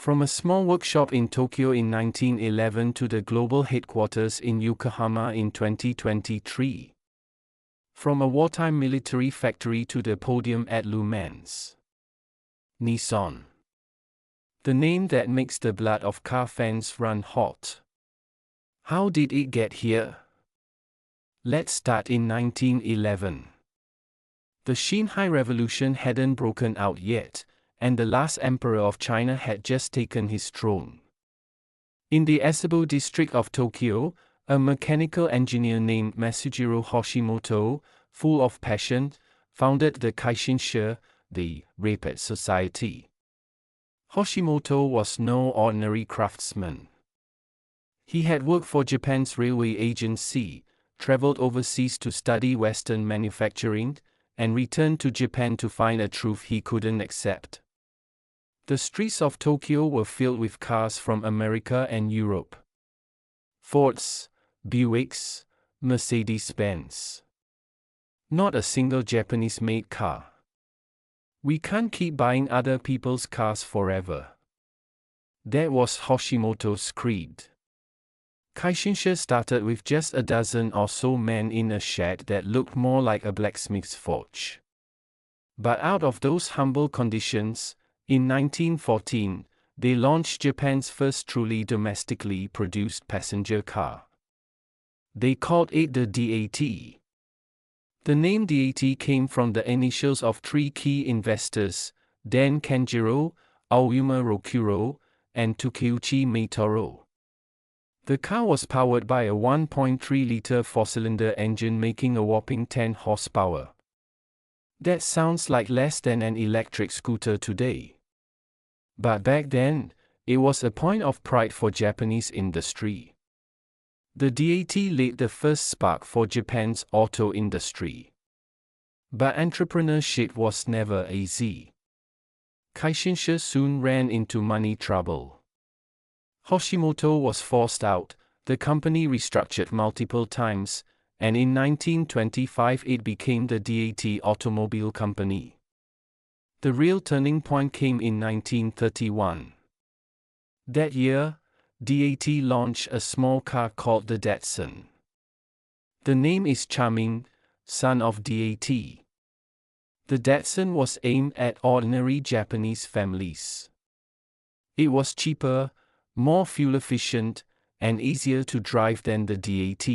From a small workshop in Tokyo in 1911 to the global headquarters in Yokohama in 2023. From a wartime military factory to the podium at Le Mans. Nissan. The name that makes the blood of car fans run hot. How did it get here? Let's start in 1911. The Xinhai Revolution hadn't broken out yet, and the last emperor of China had just taken his throne. In the Asabo district of Tokyo, a mechanical engineer named Masujiro Hashimoto, full of passion, founded the Kaishinsha, the Rapid Society. Hashimoto was no ordinary craftsman. He had worked for Japan's railway agency, traveled overseas to study Western manufacturing, and returned to Japan to find a truth he couldn't accept. The streets of Tokyo were filled with cars from America and Europe. Fords, Buicks, Mercedes-Benz. Not a single Japanese-made car. We can't keep buying other people's cars forever. That was Hashimoto's creed. Kaishinsha started with just a dozen or so men in a shed that looked more like a blacksmith's forge. But out of those humble conditions, in 1914, they launched Japan's first truly domestically produced passenger car. They called it the DAT. The name DAT came from the initials of three key investors, Dan Kanjiro, Aoyama Rokuro, and Takeuchi Meitaro. The car was powered by a 1.3-liter four-cylinder engine making a whopping 10 horsepower. That sounds like less than an electric scooter today. But back then, it was a point of pride for Japanese industry. The DAT laid the first spark for Japan's auto industry. But entrepreneurship was never easy. Kaishinsha soon ran into money trouble. Hashimoto was forced out, the company restructured multiple times, and in 1925 it became the DAT Automobile Company. The real turning point came in 1931. That year, DAT launched a small car called the Datsun. The name is charming, son of DAT. The Datsun was aimed at ordinary Japanese families. It was cheaper, more fuel-efficient, and easier to drive than the DAT.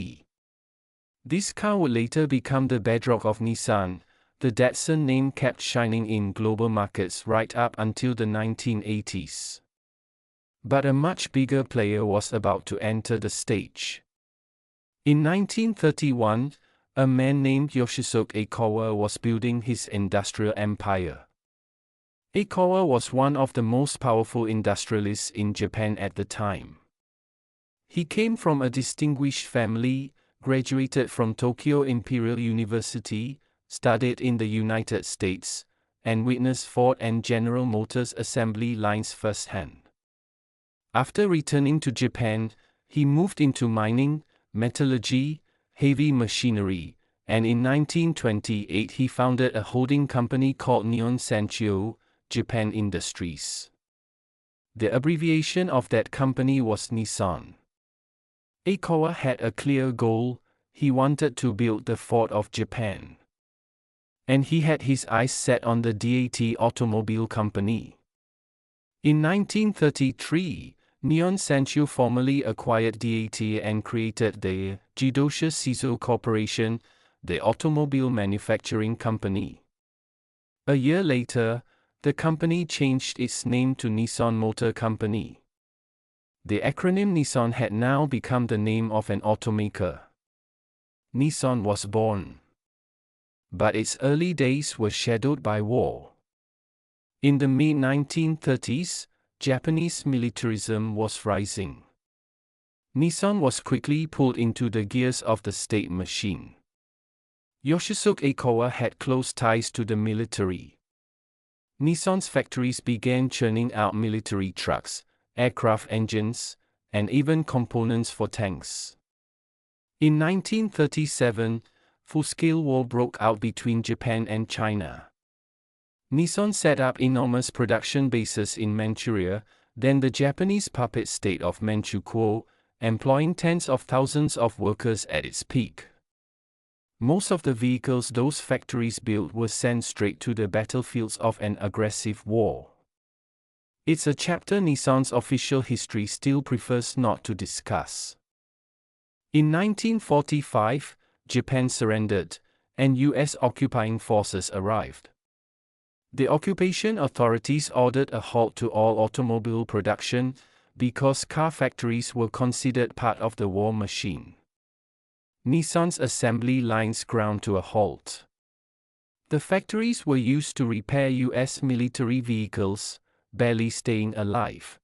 This car would later become the bedrock of Nissan. The Datsun name kept shining in global markets right up until the 1980s. But a much bigger player was about to enter the stage. In 1931, a man named Yoshisuke Eikawa was building his industrial empire. Eikawa was one of the most powerful industrialists in Japan at the time. He came from a distinguished family, graduated from Tokyo Imperial University, studied in the United States, and witnessed Ford and General Motors assembly lines firsthand. After returning to Japan, he moved into mining, metallurgy, heavy machinery, and in 1928 he founded a holding company called Nihon Sangyo, Japan Industries. The abbreviation of that company was Nissan. Eikawa had a clear goal: he wanted to build the Ford of Japan. And he had his eyes set on the DAT Automobile Company. In 1933, Nihon Sangyo formally acquired DAT and created the Jidosha Shiso Corporation, the automobile manufacturing company. A year later, the company changed its name to Nissan Motor Company. The acronym Nissan had now become the name of an automaker. Nissan was born. But its early days were shadowed by war. In the mid-1930s, Japanese militarism was rising. Nissan was quickly pulled into the gears of the state machine. Yoshisuke Eikawa had close ties to the military. Nissan's factories began churning out military trucks, aircraft engines, and even components for tanks. In 1937, full-scale war broke out between Japan and China. Nissan set up enormous production bases in Manchuria, then the Japanese puppet state of Manchukuo, employing tens of thousands of workers at its peak. Most of the vehicles those factories built were sent straight to the battlefields of an aggressive war. It's a chapter Nissan's official history still prefers not to discuss. In 1945, Japan surrendered, and US occupying forces arrived. The occupation authorities ordered a halt to all automobile production, because car factories were considered part of the war machine. Nissan's assembly lines ground to a halt. The factories were used to repair US military vehicles, barely staying alive.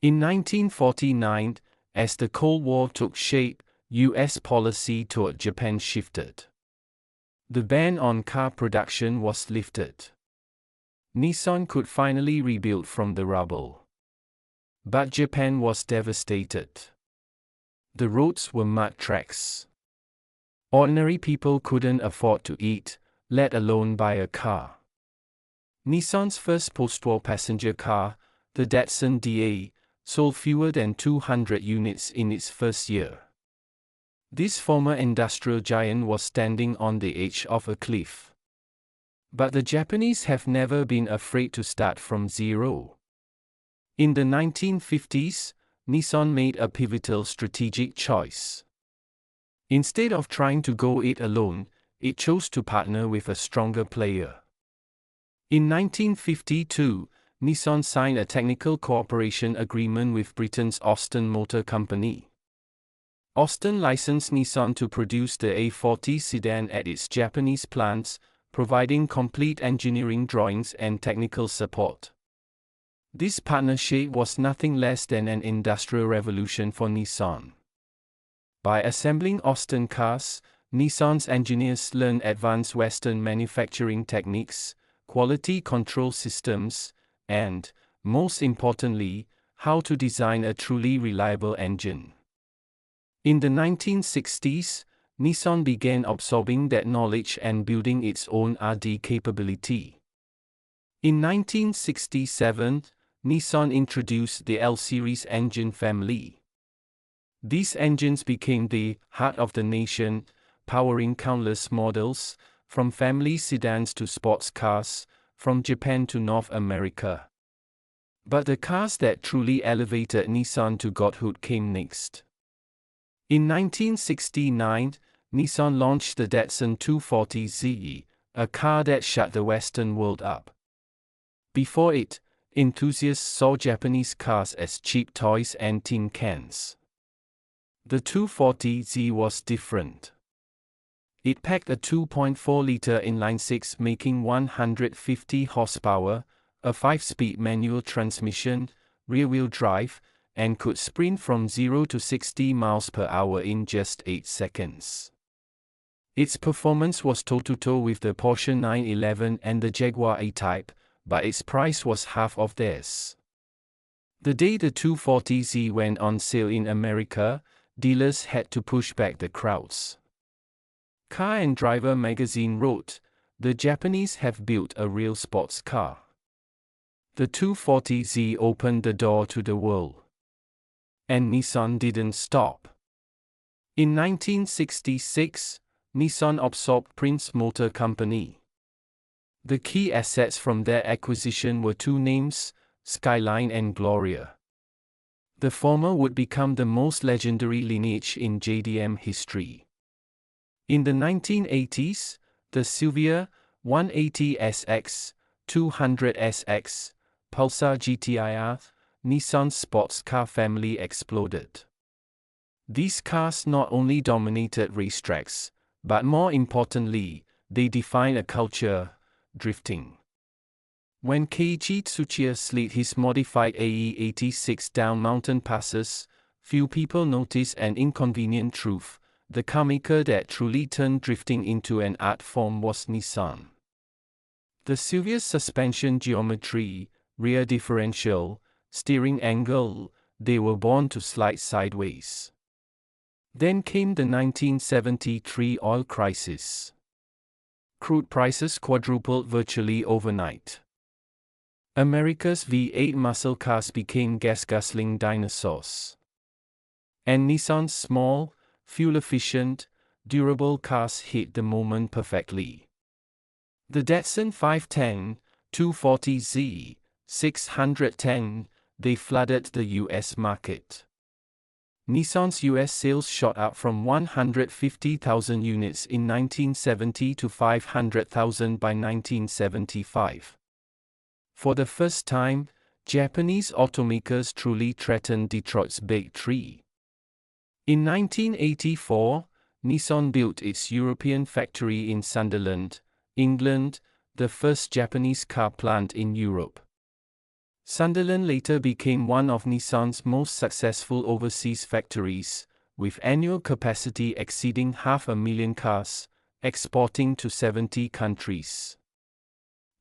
In 1949, as the Cold War took shape, US policy toward Japan shifted. The ban on car production was lifted. Nissan could finally rebuild from the rubble. But Japan was devastated. The roads were mud tracks. Ordinary people couldn't afford to eat, let alone buy a car. Nissan's first post-war passenger car, the Datsun DA, sold fewer than 200 units in its first year. This former industrial giant was standing on the edge of a cliff. But the Japanese have never been afraid to start from zero. In the 1950s, Nissan made a pivotal strategic choice. Instead of trying to go it alone, it chose to partner with a stronger player. In 1952, Nissan signed a technical cooperation agreement with Britain's Austin Motor Company. Austin licensed Nissan to produce the A40 sedan at its Japanese plants, providing complete engineering drawings and technical support. This partnership was nothing less than an industrial revolution for Nissan. By assembling Austin cars, Nissan's engineers learned advanced Western manufacturing techniques, quality control systems, and, most importantly, how to design a truly reliable engine. In the 1960s, Nissan began absorbing that knowledge and building its own R&D capability. In 1967, Nissan introduced the L-series engine family. These engines became the heart of the nation, powering countless models, from family sedans to sports cars, from Japan to North America. But the cars that truly elevated Nissan to godhood came next. In 1969, Nissan launched the Datsun 240Z, a car that shut the Western world up. Before it, enthusiasts saw Japanese cars as cheap toys and tin cans. The 240Z was different. It packed a 2.4-liter inline-six making 150 horsepower, a 5-speed manual transmission, rear-wheel drive, and could sprint from 0 to 60 miles per hour in just 8 seconds. Its performance was toe-to-toe with the Porsche 911 and the Jaguar A-Type, but its price was half of theirs. The day the 240Z went on sale in America, dealers had to push back the crowds. Car and Driver magazine wrote, "The Japanese have built a real sports car." The 240Z opened the door to the world. And Nissan didn't stop. In 1966, Nissan absorbed Prince Motor Company. The key assets from their acquisition were two names, Skyline and Gloria. The former would become the most legendary lineage in JDM history. In the 1980s, the Silvia, 180SX, 200SX, Pulsar GTIR, Nissan's sports car family exploded. These cars not only dominated racetracks, but more importantly, they defined a culture, drifting. When Keiichi Tsuchiya slid his modified AE86 down mountain passes, few people noticed an inconvenient truth: the carmaker that truly turned drifting into an art form was Nissan. The Silvia's suspension geometry, rear differential, steering angle, they were born to slide sideways. Then came the 1973 oil crisis. Crude prices quadrupled virtually overnight. America's V8 muscle cars became gas-guzzling dinosaurs. And Nissan's small, fuel-efficient, durable cars hit the moment perfectly. The Datsun 510, 240Z, 610, they flooded the US market. Nissan's US sales shot up from 150,000 units in 1970 to 500,000 by 1975. For the first time, Japanese automakers truly threatened Detroit's Big Three. In 1984, Nissan built its European factory in Sunderland, England, the first Japanese car plant in Europe. Sunderland later became one of Nissan's most successful overseas factories, with annual capacity exceeding 500,000 cars, exporting to 70 countries.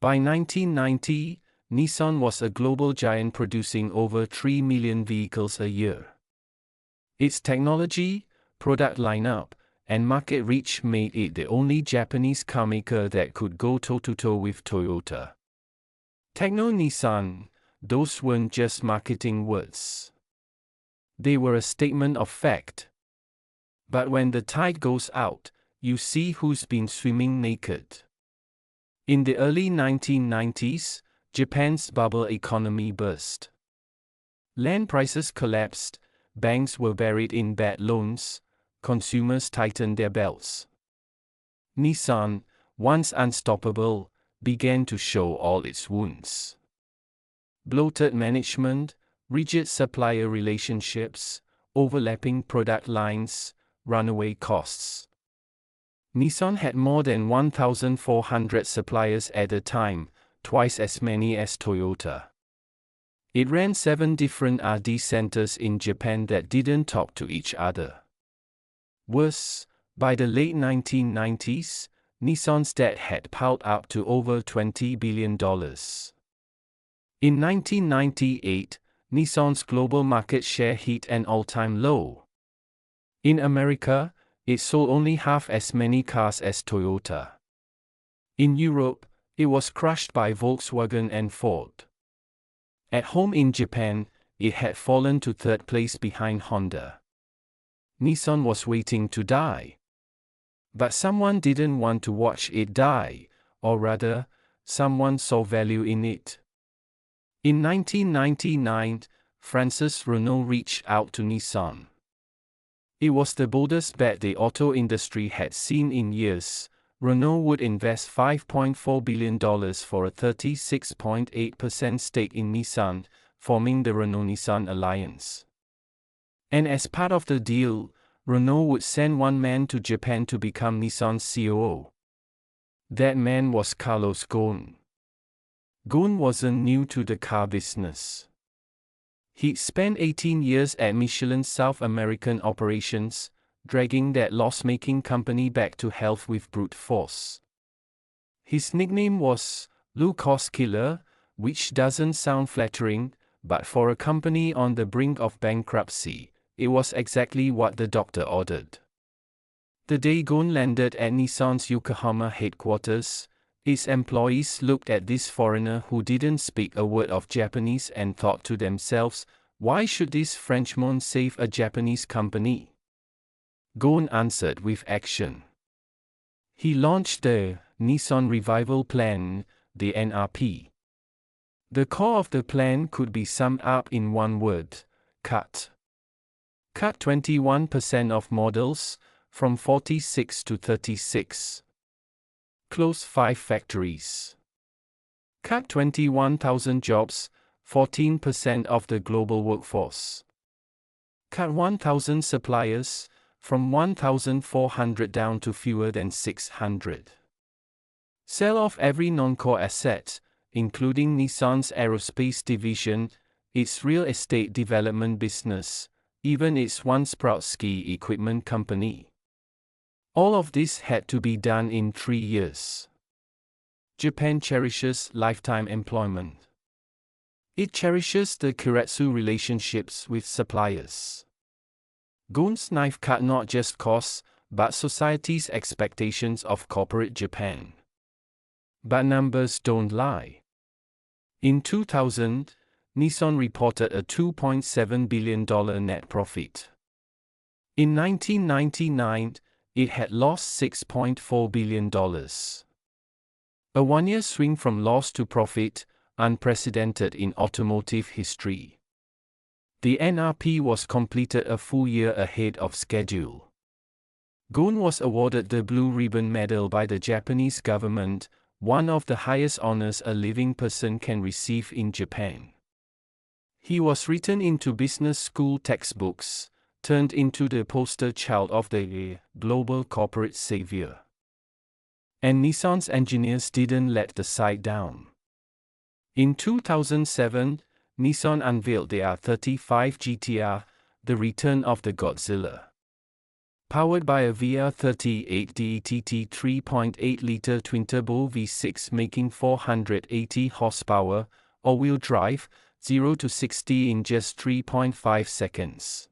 By 1990, Nissan was a global giant producing over 3 million vehicles a year. Its technology, product lineup, and market reach made it the only Japanese carmaker that could go toe-to-toe with Toyota. Techno Nissan, those weren't just marketing words. They were a statement of fact. But when the tide goes out, you see who's been swimming naked. In the early 1990s, Japan's bubble economy burst. Land prices collapsed, banks were buried in bad loans, consumers tightened their belts. Nissan, once unstoppable, began to show all its wounds. Bloated management, rigid supplier relationships, overlapping product lines, runaway costs. Nissan had more than 1,400 suppliers at a time, twice as many as Toyota. It ran 7 different R&D centers in Japan that didn't talk to each other. Worse, by the late 1990s, Nissan's debt had piled up to over $20 billion. In 1998, Nissan's global market share hit an all-time low. In America, it sold only half as many cars as Toyota. In Europe, it was crushed by Volkswagen and Ford. At home in Japan, it had fallen to third place behind Honda. Nissan was waiting to die. But someone didn't want to watch it die, or rather, someone saw value in it. In 1999, Francis Renault reached out to Nissan. It was the boldest bet the auto industry had seen in years. Renault would invest $5.4 billion for a 36.8% stake in Nissan, forming the Renault-Nissan alliance. And as part of the deal, Renault would send one man to Japan to become Nissan's COO. That man was Carlos Ghosn. Ghosn wasn't new to the car business. He'd spent 18 years at Michelin's South American operations, dragging that loss-making company back to health with brute force. His nickname was low-cost killer, which doesn't sound flattering, but for a company on the brink of bankruptcy, it was exactly what the doctor ordered. The day Ghosn landed at Nissan's Yokohama headquarters, its employees looked at this foreigner who didn't speak a word of Japanese and thought to themselves, why should this Frenchman save a Japanese company? Ghosn answered with action. He launched the Nissan Revival Plan, the NRP. The core of the plan could be summed up in one word: cut. Cut 21% of models, from 46 to 36. Close 5 factories. Cut 21,000 jobs, 14% of the global workforce. Cut 1,000 suppliers, from 1,400 down to fewer than 600. Sell off every non-core asset, including Nissan's aerospace division, its real estate development business, even its once proud ski equipment company. All of this had to be done in 3 years. Japan cherishes lifetime employment. It cherishes the keiretsu relationships with suppliers. Ghosn's knife cut not just costs, but society's expectations of corporate Japan. But numbers don't lie. In 2000, Nissan reported a $2.7 billion net profit. In 1999, it had lost $6.4 billion. A one-year swing from loss to profit, unprecedented in automotive history. The NRP was completed a full year ahead of schedule. Ghosn was awarded the Blue Ribbon Medal by the Japanese government, one of the highest honors a living person can receive in Japan. He was written into business school textbooks, turned into the poster child of the global corporate savior. And Nissan's engineers didn't let the site down. In 2007, Nissan unveiled the R35 GTR, the return of the Godzilla. Powered by a VR38 DETT 3.8-liter twin-turbo V6 making 480 horsepower, all-wheel drive, 0 to 60 in just 3.5 seconds.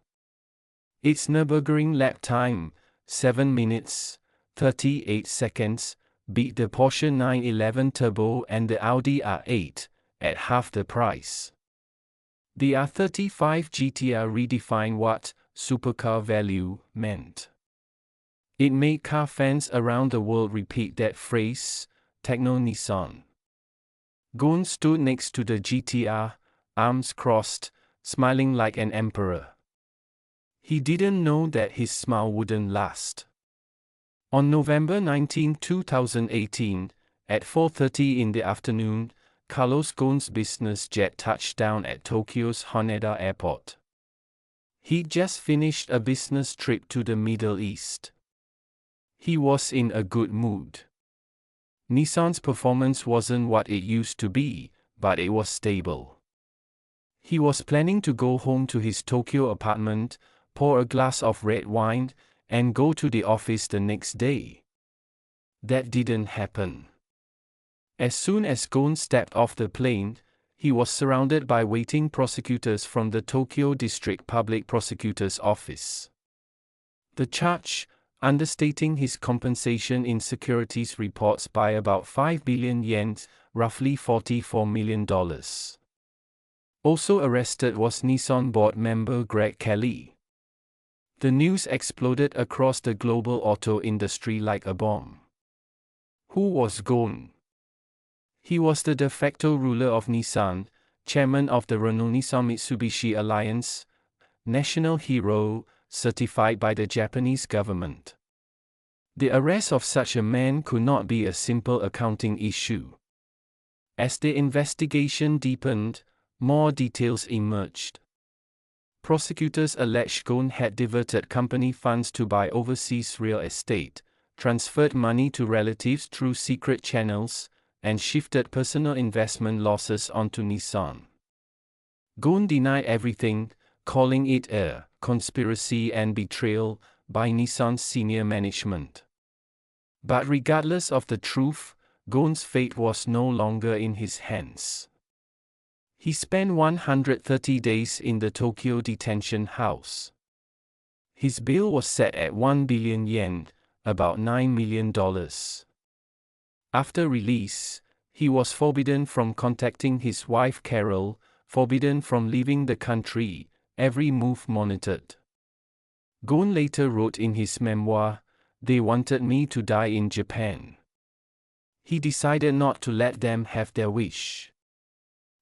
Its Nürburgring lap time, 7 minutes, 38 seconds, beat the Porsche 911 Turbo and the Audi R8, at half the price. The R35 GTR redefined what supercar value meant. It made car fans around the world repeat that phrase, Techno Nissan. Ghosn stood next to the GTR, arms crossed, smiling like an emperor. He didn't know that his smile wouldn't last. On November 19, 2018, at 4:30 in the afternoon, Carlos Ghosn's business jet touched down at Tokyo's Haneda Airport. He'd just finished a business trip to the Middle East. He was in a good mood. Nissan's performance wasn't what it used to be, but it was stable. He was planning to go home to his Tokyo apartment, pour a glass of red wine, and go to the office the next day. That didn't happen. As soon as Ghosn stepped off the plane, he was surrounded by waiting prosecutors from the Tokyo District Public Prosecutor's Office. The charge, understating his compensation in securities reports by about 5 billion yen, roughly $44 million. Also arrested was Nissan board member Greg Kelly. The news exploded across the global auto industry like a bomb. Who was Ghosn? He was the de facto ruler of Nissan, chairman of the Renault-Nissan-Mitsubishi Alliance, national hero, certified by the Japanese government. The arrest of such a man could not be a simple accounting issue. As the investigation deepened, more details emerged. Prosecutors alleged Ghosn had diverted company funds to buy overseas real estate, transferred money to relatives through secret channels, and shifted personal investment losses onto Nissan. Ghosn denied everything, calling it a conspiracy and betrayal by Nissan's senior management. But regardless of the truth, Ghosn's fate was no longer in his hands. He spent 130 days in the Tokyo detention house. His bail was set at 1 billion yen, about $9 million. After release, he was forbidden from contacting his wife Carol, forbidden from leaving the country, every move monitored. Ghosn later wrote in his memoir, "They wanted me to die in Japan." He decided not to let them have their wish.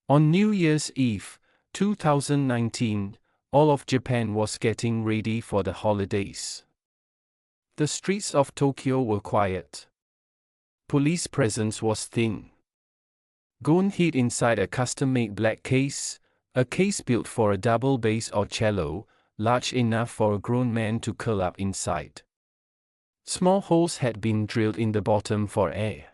On New Year's Eve, 2019, all of Japan was getting ready for the holidays. The streets of Tokyo were quiet. Police presence was thin. Ghosn hid inside a custom-made black case, a case built for a double bass or cello, large enough for a grown man to curl up inside. Small holes had been drilled in the bottom for air.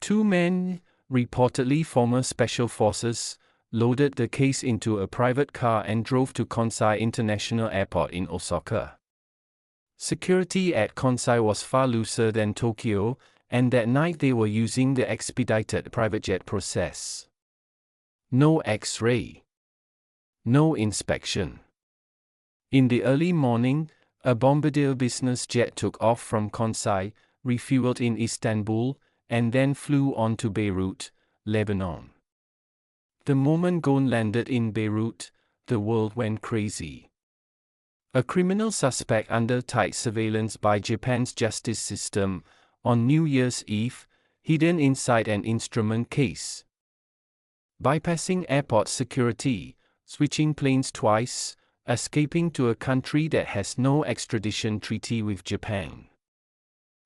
Two men, reportedly former special forces, loaded the case into a private car and drove to Kansai International Airport in Osaka. Security at Kansai was far looser than Tokyo, and that night they were using the expedited private jet process. No X-ray. No inspection. In the early morning, a Bombardier business jet took off from Kansai, refueled in Istanbul, and then flew on to Beirut, Lebanon. The moment Ghosn landed in Beirut, the world went crazy. A criminal suspect under tight surveillance by Japan's justice system, on New Year's Eve, hidden inside an instrument case. Bypassing airport security, switching planes twice, escaping to a country that has no extradition treaty with Japan.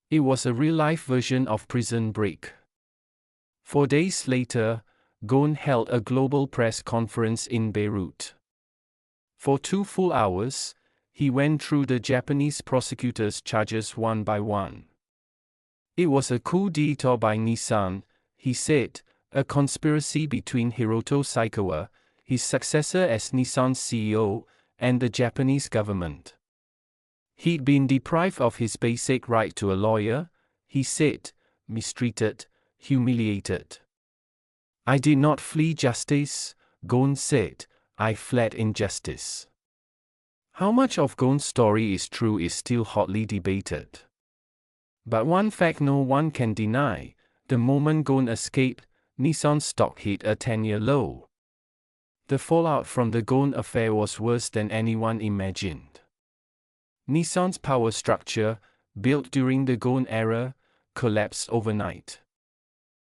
It was a real-life version of Prison Break. 4 days later, Ghosn held a global press conference in Beirut. For 2 full hours, he went through the Japanese prosecutors' charges one by one. It was a coup d'etat by Nissan, he said, a conspiracy between Hiroto Saikawa, his successor as Nissan's CEO, and the Japanese government. He'd been deprived of his basic right to a lawyer, he said, mistreated, humiliated. I did not flee justice, Ghosn said, I fled injustice. How much of Ghosn's story is true is still hotly debated. But one fact no one can deny, the moment Ghosn escaped, Nissan's stock hit a 10-year low. The fallout from the Ghosn affair was worse than anyone imagined. Nissan's power structure, built during the Ghosn era, collapsed overnight.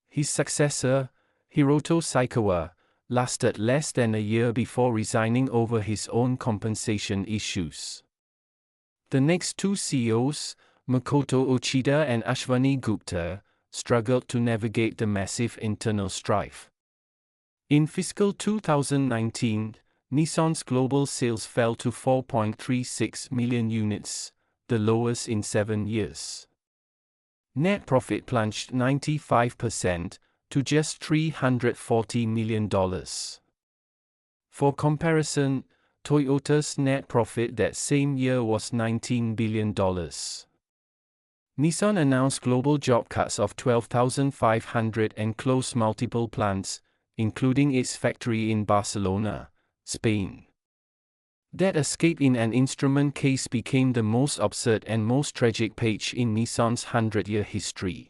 His successor, Hiroto Saikawa, lasted less than a year before resigning over his own compensation issues. The next 2 CEOs, Makoto Uchida and Ashwani Gupta, struggled to navigate the massive internal strife. In fiscal 2019, Nissan's global sales fell to 4.36 million units, the lowest in 7 years. Net profit plunged 95%, to just $340 million. For comparison, Toyota's net profit that same year was $19 billion. Nissan announced global job cuts of 12,500 and closed multiple plants, including its factory in Barcelona, Spain. That escape in an instrument case became the most absurd and most tragic page in Nissan's 100-year history.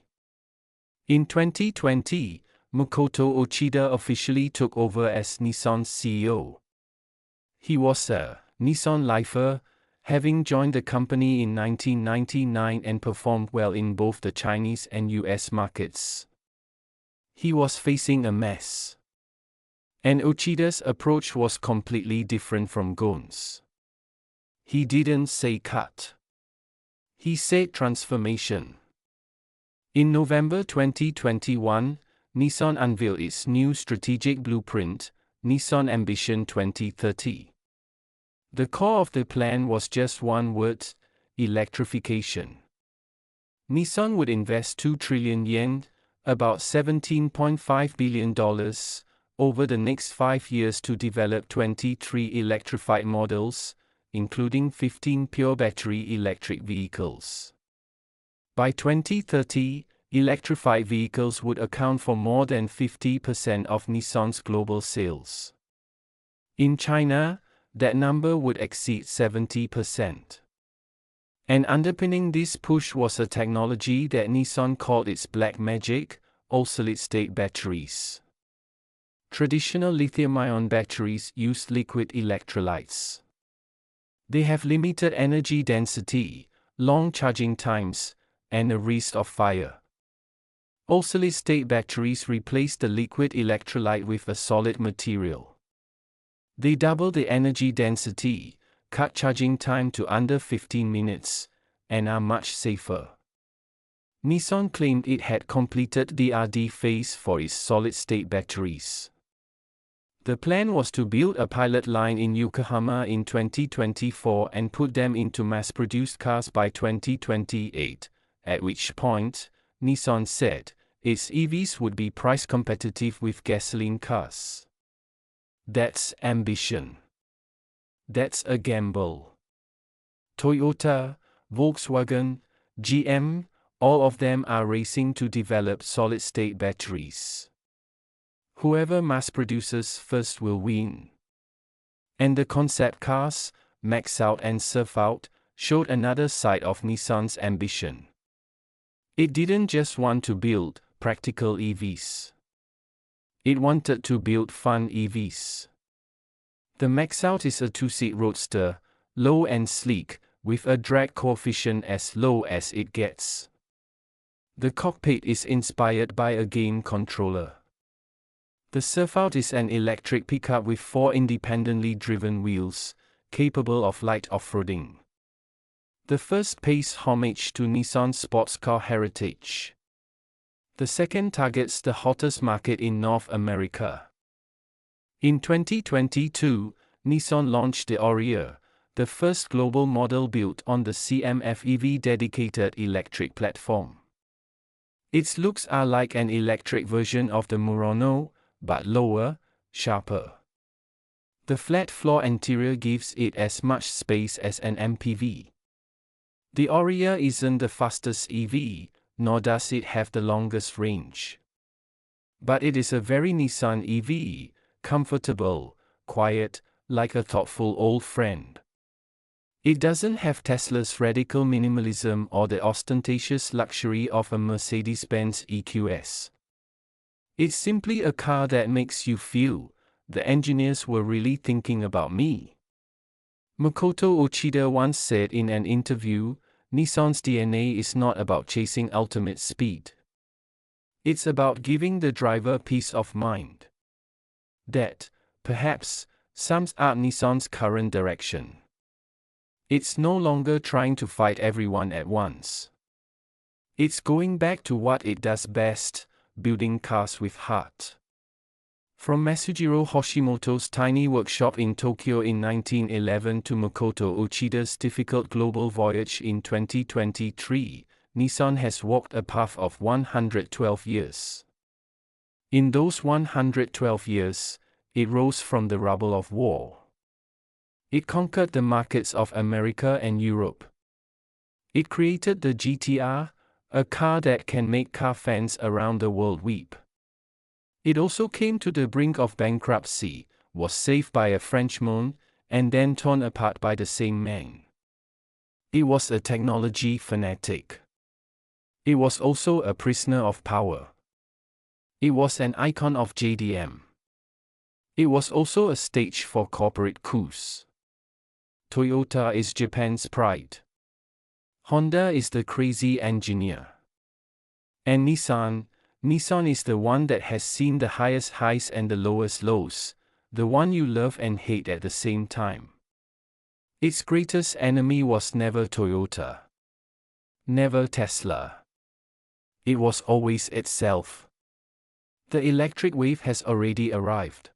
In 2020, Makoto Uchida officially took over as Nissan's CEO. He was a Nissan lifer, having joined the company in 1999 and performed well in both the Chinese and US markets. He was facing a mess. And Uchida's approach was completely different from Ghosn's. He didn't say cut. He said transformation. In November 2021, Nissan unveiled its new strategic blueprint, Nissan Ambition 2030. The core of the plan was just one word: electrification. Nissan would invest 2 trillion yen, about $17.5 billion, over the next 5 years to develop 23 electrified models, including 15 pure battery electric vehicles. By 2030, electrified vehicles would account for more than 50% of Nissan's global sales. In China, that number would exceed 70%. And underpinning this push was a technology that Nissan called its black magic, all-solid-state batteries. Traditional lithium-ion batteries use liquid electrolytes. They have limited energy density, long charging times, and a risk of fire. All-solid-state batteries replace the liquid electrolyte with a solid material. They double the energy density, cut charging time to under 15 minutes, and are much safer. Nissan claimed it had completed the R&D phase for its solid-state batteries. The plan was to build a pilot line in Yokohama in 2024 and put them into mass-produced cars by 2028, at which point, Nissan said, its EVs would be price competitive with gasoline cars. That's ambition. That's a gamble. Toyota, Volkswagen, GM, all of them are racing to develop solid-state batteries. Whoever mass produces first will win. And the concept cars, Max Out and Surf Out, showed another side of Nissan's ambition. It didn't just want to build practical EVs. It wanted to build fun EVs. The Maxout is a two-seat roadster, low and sleek, with a drag coefficient as low as it gets. The cockpit is inspired by a game controller. The Surfout is an electric pickup with 4 independently driven wheels, capable of light off-roading. The first pays homage to Nissan's sports car heritage. The second targets the hottest market in North America. In 2022, Nissan launched the Aurier, the first global model built on the CMF-EV dedicated electric platform. Its looks are like an electric version of the Murano, but lower, sharper. The flat floor interior gives it as much space as an MPV. The Aurier isn't the fastest EV, nor does it have the longest range. But it is a very Nissan EV, comfortable, quiet, like a thoughtful old friend. It doesn't have Tesla's radical minimalism or the ostentatious luxury of a Mercedes-Benz EQS. It's simply a car that makes you feel, the engineers were really thinking about me. Makoto Uchida once said in an interview, Nissan's DNA is not about chasing ultimate speed. It's about giving the driver peace of mind. That, perhaps, sums up Nissan's current direction. It's no longer trying to fight everyone at once. It's going back to what it does best, building cars with heart. From Masujiro Hashimoto's tiny workshop in Tokyo in 1911 to Makoto Uchida's difficult global voyage in 2023, Nissan has walked a path of 112 years. In those 112 years, it rose from the rubble of war. It conquered the markets of America and Europe. It created the GTR, a car that can make car fans around the world weep. It also came to the brink of bankruptcy, was saved by a Frenchman, and then torn apart by the same man. It was a technology fanatic. It was also a prisoner of power. It was an icon of JDM. It was also a stage for corporate coups. Toyota is Japan's pride. Honda is the crazy engineer. And Nissan is the one that has seen the highest highs and the lowest lows, the one you love and hate at the same time. Its greatest enemy was never Toyota. Never Tesla. It was always itself. The electric wave has already arrived.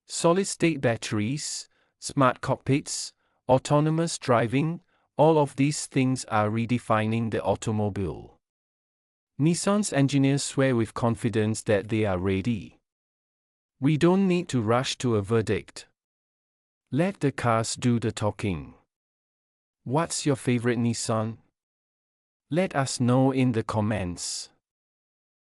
Solid-state batteries, smart cockpits, autonomous driving, all of these things are redefining the automobile. Nissan's engineers swear with confidence that they are ready. We don't need to rush to a verdict. Let the cars do the talking. What's your favorite Nissan? Let us know in the comments.